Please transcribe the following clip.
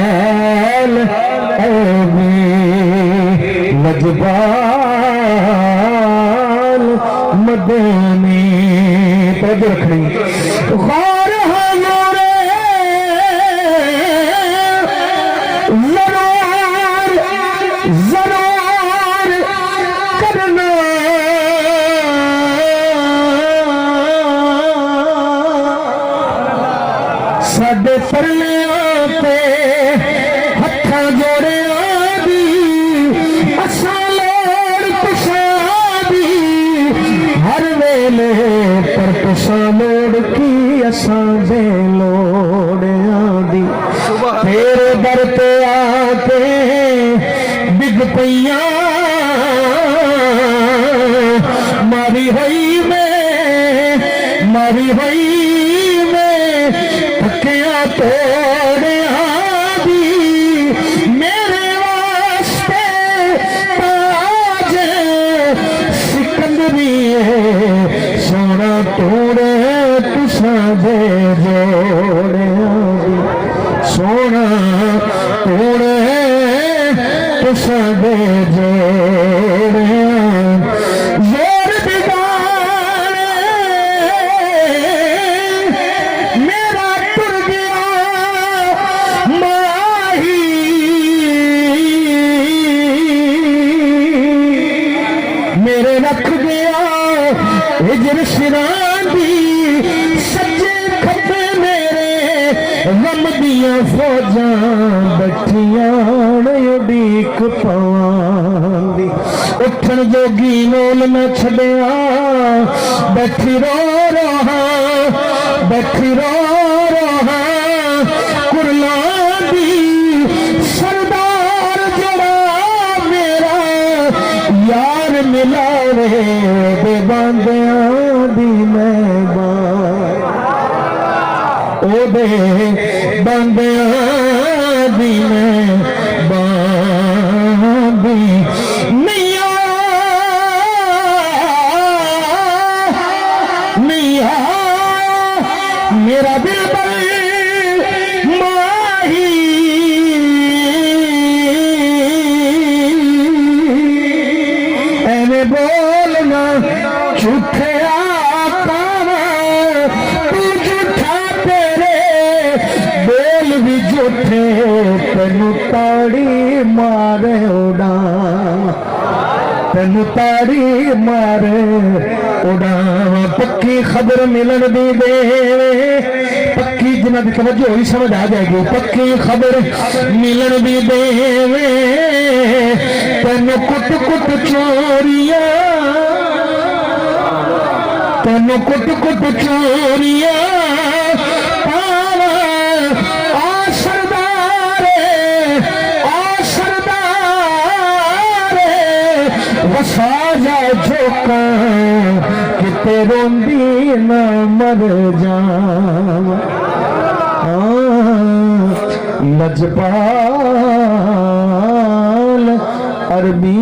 लजपाल लजपाल मदनी पद रखनी गौर हमारे जरूर जरूर करना साडे परलियां पे हत्थां जोड़ियां दी असां लोड़ पिछां दी हर वेले पर तुसां लोड़ की असां दे लोड़ियां दी तेरे दर पे आके डिग पईयां मारी होई तोड़िया दी मेरे वास्ते ताज सिकंदरी सोना तोड़े तुसा दे जोड़िया दी सोना तोड़े तुसा दे जोड़िया मेरे रख गया हिजर शिरांदी सज्जे खब्बे मेरे गम दियां फौजां बैठियां उड़ीक पवांदी उठन जोगी मोल न छड़िया बैठी रो रहा कुरलां दी सरदार जड़ा मेरा यार मिला रे दे बांदियां दी मैं ओदे बांदियां दी मैं बांदी मिया मेरा दिल माही एने बोलना झूठे आकावा तू झूठा तेरे बोल भी झूठे तेनू ताड़ी मारे उड़ा तेनू ताड़ी मारे उड़ा पक्की खबर मिलन दी दे पक्की जिन्हां दी तवज्जो होई समझ आ जाएगी पक्की खबर मिलन दी दे तेनू कुट कुट चोरिया तेनू कुट कुट चोरिया वसाजा झोंका किते रोंदी न मर जावा लजपाल अरबी